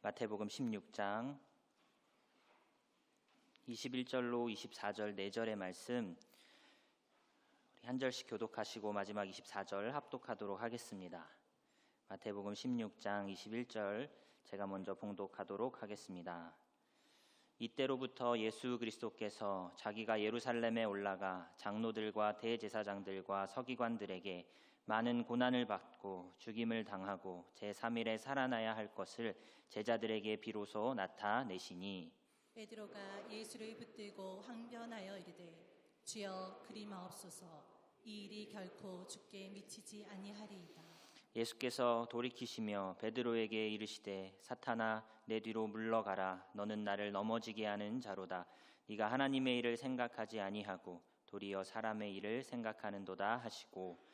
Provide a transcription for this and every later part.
마태복음 16장 21절로 24절 4절의 말씀 우리 한 절씩 교독하시고 마지막 24절 합독하도록 하겠습니다. 마태복음 16장 21절 제가 먼저 봉독하도록 하겠습니다. 이때로부터 예수 그리스도께서 자기가 예루살렘에 올라가 장로들과 대제사장들과 서기관들에게 많은 고난을 받고 죽임을 당하고 제3일에 살아나야 할 것을 제자들에게 비로소 나타내시니 베드로가 예수를 붙들고 항변하여 이르되 주여 그리 마옵소서 이 일이 결코 주께 미치지 아니하리이다. 예수께서 돌이키시며 베드로에게 이르시되 사탄아 내 뒤로 물러가라 너는 나를 넘어지게 하는 자로다 네가 하나님의 일을 생각하지 아니하고 도리어 사람의 일을 생각하는도다 하시고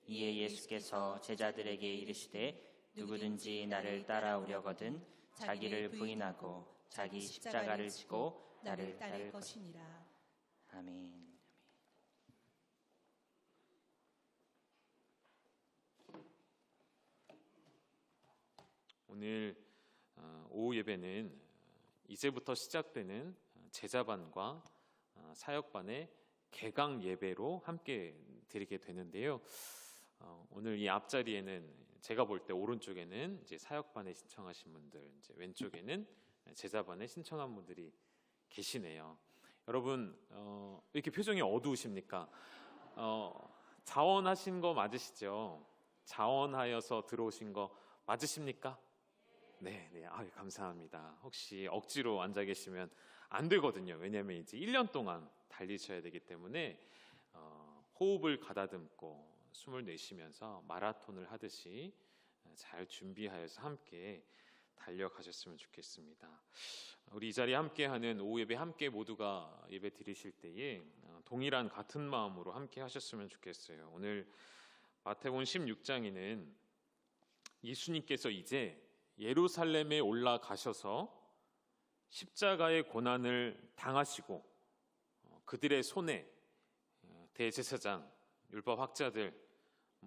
이에 예수께서 제자들에게 이르시되 누구든지 나를 따라오려거든 자기를 부인하고 자기 십자가를 지고 나를 따를 것이니라. 아멘. 오늘 오후 예배는 이제부터 시작되는 제자반과 사역반의 개강 예배로 함께 드리게 되는데요. 오늘 이 앞자리에는 제가 볼 때 오른쪽에는 이제 사역반에 신청하신 분들, 이제 왼쪽에는 제자반에 신청한 분들이 계시네요. 여러분 왜 이렇게 표정이 어두우십니까? 자원하신 거 맞으시죠? 자원하여서 들어오신 거 맞으십니까? 네, 감사합니다. 혹시 억지로 앉아 계시면 안 되거든요. 왜냐하면 이제 1년 동안 달리셔야 되기 때문에 호흡을 가다듬고 숨을 내쉬면서 마라톤을 하듯이 잘 준비하여서 함께 달려가셨으면 좋겠습니다. 우리 이 자리에 함께하는 오후 예배 함께 모두가 예배 드리실 때에 동일한 같은 마음으로 함께 하셨으면 좋겠어요. 오늘 마태복음 16장에는 예수님께서 이제 예루살렘에 올라가셔서 십자가의 고난을 당하시고 그들의 손에 대제사장, 율법학자들,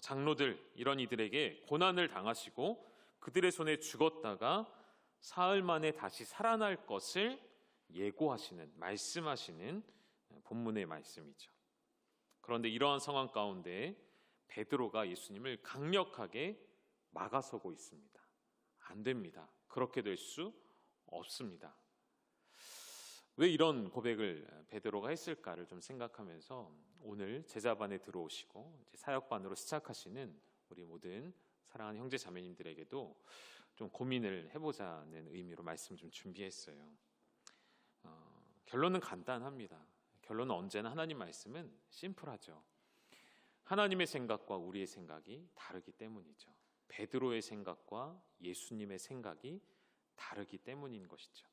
장로들 이런 이들에게 고난을 당하시고 그들의 손에 죽었다가 사흘 만에 다시 살아날 것을 예고하시는, 말씀하시는 본문의 말씀이죠. 그런데 이러한 상황 가운데 베드로가 예수님을 강력하게 막아서고 있습니다. 안 됩니다. 그렇게 될 수 없습니다. 왜 이런 고백을 베드로가 했을까를 좀 생각하면서 오늘 제자반에 들어오시고 이제 사역반으로 시작하시는 우리 모든 사랑하는 형제 자매님들에게도 좀 고민을 해보자는 의미로 말씀 좀 준비했어요. 결론은 간단합니다. 결론은 언제나 하나님 말씀은 심플하죠. 하나님의 생각과 우리의 생각이 다르기 때문이죠. 베드로의 생각과 예수님의 생각이 다르기 때문인 것이죠.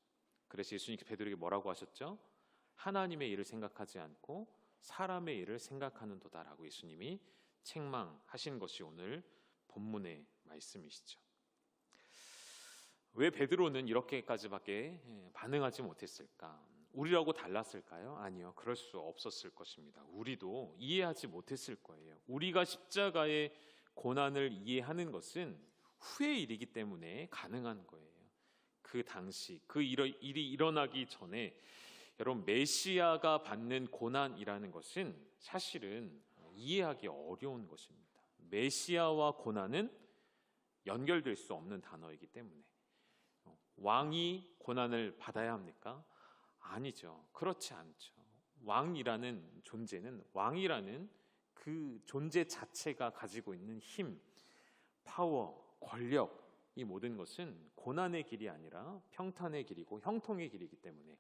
그래서 예수님께서 베드로에게 뭐라고 하셨죠? 하나님의 일을 생각하지 않고 사람의 일을 생각하는도다라고 예수님이 책망하신 것이 오늘 본문의 말씀이시죠. 왜 베드로는 이렇게까지밖에 반응하지 못했을까? 우리라고 달랐을까요? 아니요. 그럴 수 없었을 것입니다. 우리도 이해하지 못했을 거예요. 우리가 십자가의 고난을 이해하는 것은 후의 일이기 때문에 가능한 거예요. 그 당시 그 일이 일어나기 전에 여러분 메시아가 받는 고난이라는 것은 사실은 이해하기 어려운 것입니다. 메시아와 고난은 연결될 수 없는 단어이기 때문에 왕이 고난을 받아야 합니까? 아니죠. 그렇지 않죠. 왕이라는 존재는 왕이라는 그 존재 자체가 가지고 있는 힘, 파워, 권력 이 모든 것은 고난의 길이 아니라 평탄의 길이고 형통의 길이기 때문에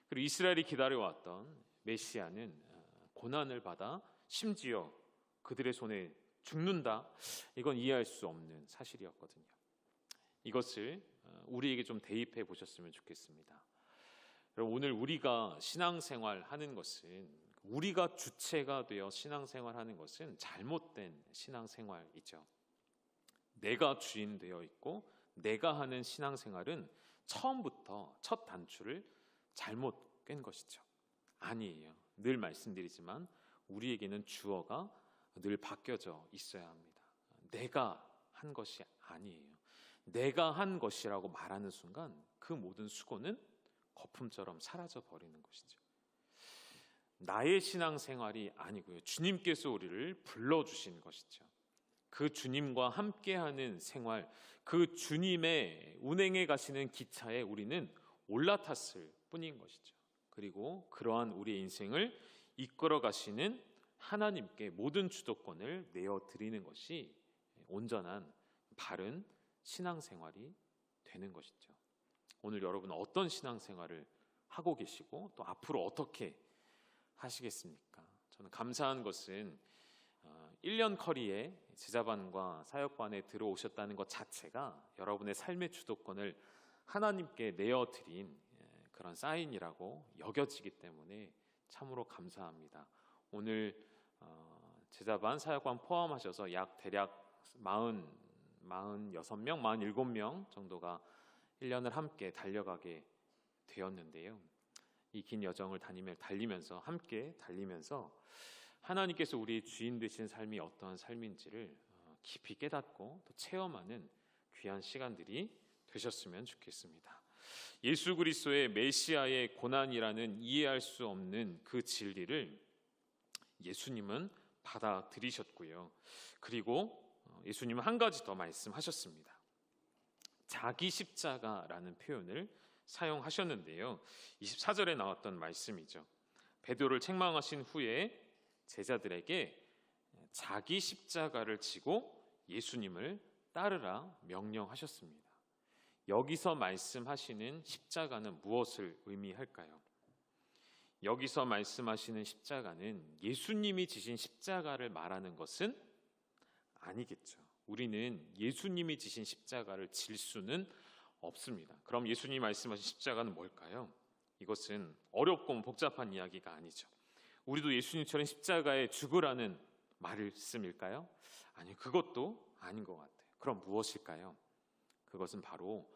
그리고 이스라엘이 기다려왔던 메시아는 고난을 받아 심지어 그들의 손에 죽는다. 이건 이해할 수 없는 사실이었거든요. 이것을 우리에게 좀 대입해 보셨으면 좋겠습니다. 여러분 오늘 우리가 신앙생활 하는 것은 우리가 주체가 되어 신앙생활 하는 것은 잘못된 신앙생활이죠. 내가 주인 되어 있고 내가 하는 신앙생활은 처음부터 첫 단추를 잘못 깬 것이죠. 아니에요. 늘 말씀드리지만 우리에게는 주어가 늘 바뀌어져 있어야 합니다. 내가 한 것이 아니에요. 내가 한 것이라고 말하는 순간 그 모든 수고는 거품처럼 사라져 버리는 것이죠. 나의 신앙생활이 아니고요, 주님께서 우리를 불러주신 것이죠. 그 주님과 함께하는 생활, 그 주님의 운행해 가시는 기차에 우리는 올라탔을 뿐인 것이죠. 그리고 그러한 우리의 인생을 이끌어 가시는 하나님께 모든 주도권을 내어드리는 것이 온전한 바른 신앙생활이 되는 것이죠. 오늘 여러분 어떤 신앙생활을 하고 계시고 또 앞으로 어떻게 하시겠습니까? 저는 감사한 것은 1년 커리에 제자반과 사역반에 들어오셨다는 것 자체가 여러분의 삶의 주도권을 하나님께 내어드린 그런 사인이라고 여겨지기 때문에 참으로 감사합니다. 오늘 제자반, 사역반 포함하셔서 대략 46명, 47명 정도가 1년을 함께 달려가게 되었는데요. 이 긴 여정을 함께 달리면서 하나님께서 우리의 주인 되신 삶이 어떠한 삶인지를 깊이 깨닫고 또 체험하는 귀한 시간들이 되셨으면 좋겠습니다. 예수 그리스도의 메시아의 고난이라는 이해할 수 없는 그 진리를 예수님은 받아들이셨고요. 그리고 예수님은 한 가지 더 말씀하셨습니다. 자기 십자가라는 표현을 사용하셨는데요. 24절에 나왔던 말씀이죠. 베드로를 책망하신 후에 제자들에게 자기 십자가를 지고 예수님을 따르라 명령하셨습니다. 여기서 말씀하시는 십자가는 무엇을 의미할까요? 여기서 말씀하시는 십자가는 예수님이 지신 십자가를 말하는 것은 아니겠죠. 우리는 예수님이 지신 십자가를 질 수는 없습니다. 그럼 예수님이 말씀하신 십자가는 뭘까요? 이것은 어렵고 복잡한 이야기가 아니죠. 우리도 예수님처럼 십자가에 죽으라는 말씀일까요? 아니, 그것도 아닌 것 같아요. 그럼 무엇일까요? 그것은 바로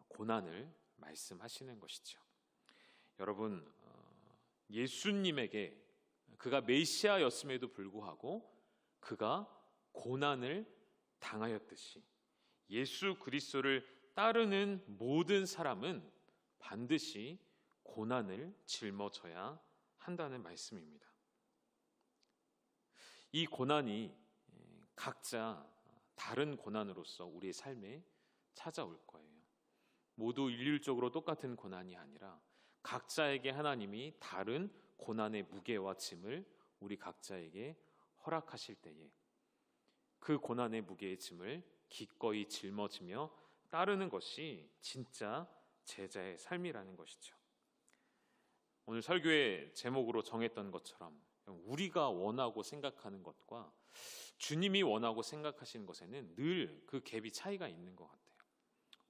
고난을 말씀하시는 것이죠. 여러분, 예수님에게 그가 메시아였음에도 불구하고 그가 고난을 당하였듯이 예수 그리스도를 따르는 모든 사람은 반드시 고난을 짊어져야 한다는 말씀입니다. 이 고난이 각자 다른 고난으로서 우리의 삶에 찾아올 거예요. 모두 일률적으로 똑같은 고난이 아니라 각자에게 하나님이 다른 고난의 무게와 짐을 우리 각자에게 허락하실 때에 그 고난의 무게의 짐을 기꺼이 짊어지며 따르는 것이 진짜 제자의 삶이라는 것이죠. 오늘 설교의 제목으로 정했던 것처럼 우리가 원하고 생각하는 것과 주님이 원하고 생각하시는 것에는 늘 그 갭이 차이가 있는 것 같아요.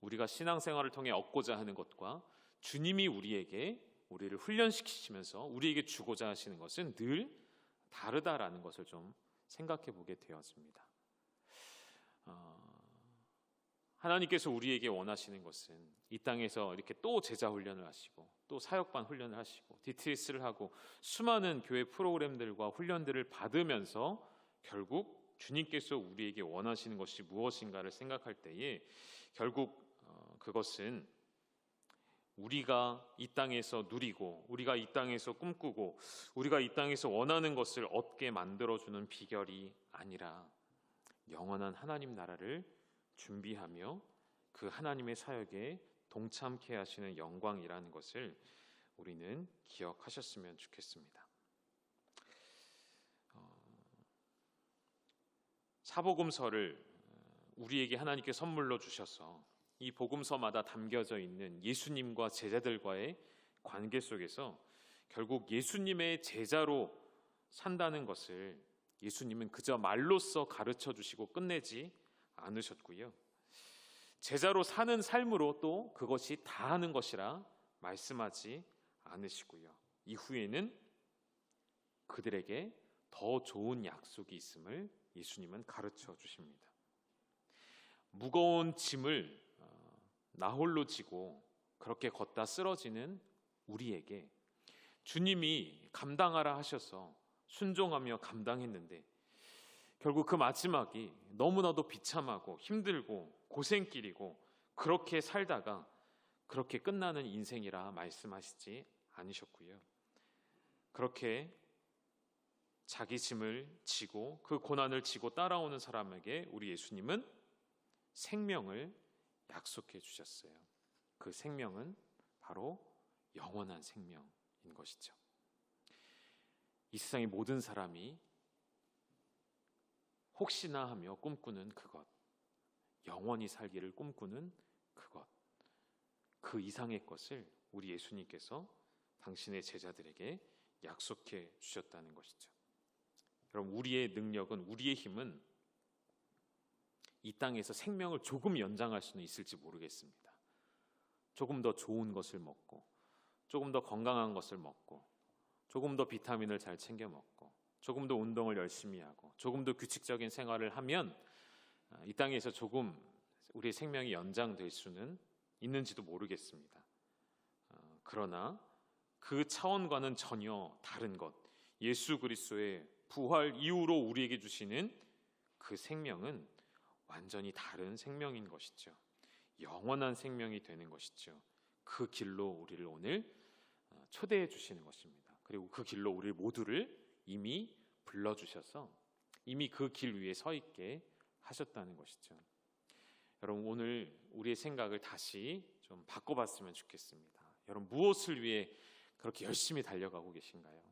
우리가 신앙생활을 통해 얻고자 하는 것과 주님이 우리를 훈련시키시면서 우리에게 주고자 하시는 것은 늘 다르다라는 것을 좀 생각해 보게 되었습니다. 하나님께서 우리에게 원하시는 것은 이 땅에서 이렇게 또 제자 훈련을 하시고 또 사역반 훈련을 하시고 DTS를 하고 수많은 교회 프로그램들과 훈련들을 받으면서 결국 주님께서 우리에게 원하시는 것이 무엇인가를 생각할 때에 결국 그것은 우리가 이 땅에서 누리고 우리가 이 땅에서 꿈꾸고 우리가 이 땅에서 원하는 것을 얻게 만들어주는 비결이 아니라 영원한 하나님 나라를 준비하며 그 하나님의 사역에 동참케 하시는 영광이라는 것을 우리는 기억하셨으면 좋겠습니다. 사복음서를 우리에게 하나님께 선물로 주셔서 이 복음서마다 담겨져 있는 예수님과 제자들과의 관계 속에서 결국 예수님의 제자로 산다는 것을 예수님은 그저 말로써 가르쳐 주시고 끝내지 않으셨고요. 제자로 사는 삶으로 또 그것이 다 하는 것이라 말씀하지 않으시고요. 이후에는 그들에게 더 좋은 약속이 있음을 예수님은 가르쳐 주십니다. 무거운 짐을 나홀로 지고 그렇게 걷다 쓰러지는 우리에게 주님이 감당하라 하셔서 순종하며 감당했는데 결국 그 마지막이 너무나도 비참하고 힘들고 고생길이고 그렇게 살다가 그렇게 끝나는 인생이라 말씀하시지 않으셨고요. 그렇게 자기 짐을 지고 그 고난을 지고 따라오는 사람에게 우리 예수님은 생명을 약속해 주셨어요. 그 생명은 바로 영원한 생명인 것이죠. 이 세상의 모든 사람이 혹시나 하며 꿈꾸는 그것, 영원히 살기를 꿈꾸는 그것, 그 이상의 것을 우리 예수님께서 당신의 제자들에게 약속해 주셨다는 것이죠. 여러분, 우리의 능력은, 우리의 힘은 이 땅에서 생명을 조금 연장할 수는 있을지 모르겠습니다. 조금 더 좋은 것을 먹고, 조금 더 건강한 것을 먹고, 조금 더 비타민을 잘 챙겨 먹고, 조금 더 운동을 열심히 하고, 조금 더 규칙적인 생활을 하면 이 땅에서 조금 우리의 생명이 연장될 수는 있는지도 모르겠습니다. 그러나 그 차원과는 전혀 다른 것, 예수 그리스도의 부활 이후로 우리에게 주시는 그 생명은 완전히 다른 생명인 것이죠. 영원한 생명이 되는 것이죠. 그 길로 우리를 오늘 초대해 주시는 것입니다. 그리고 그 길로 우리 모두를 이미 불러주셔서 이미 그 길 위에 서 있게 하셨다는 것이죠. 여러분, 오늘 우리의 생각을 다시 좀 바꿔봤으면 좋겠습니다. 여러분, 무엇을 위해 그렇게 열심히 달려가고 계신가요?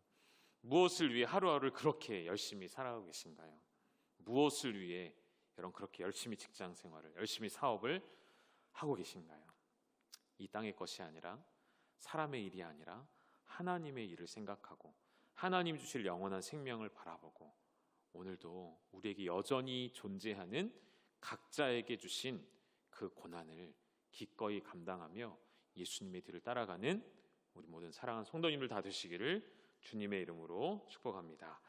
무엇을 위해 하루하루를 그렇게 열심히 살아가고 계신가요? 무엇을 위해 여러분 그렇게 열심히 직장 생활을, 열심히 사업을 하고 계신가요? 이 땅의 것이 아니라, 사람의 일이 아니라 하나님의 일을 생각하고 하나님 주실 영원한 생명을 바라보고 오늘도 우리에게 여전히 존재하는 각자에게 주신 그 고난을 기꺼이 감당하며 예수님의 뒤를 따라가는 우리 모든 사랑하는 성도님들 다 되시기를 주님의 이름으로 축복합니다.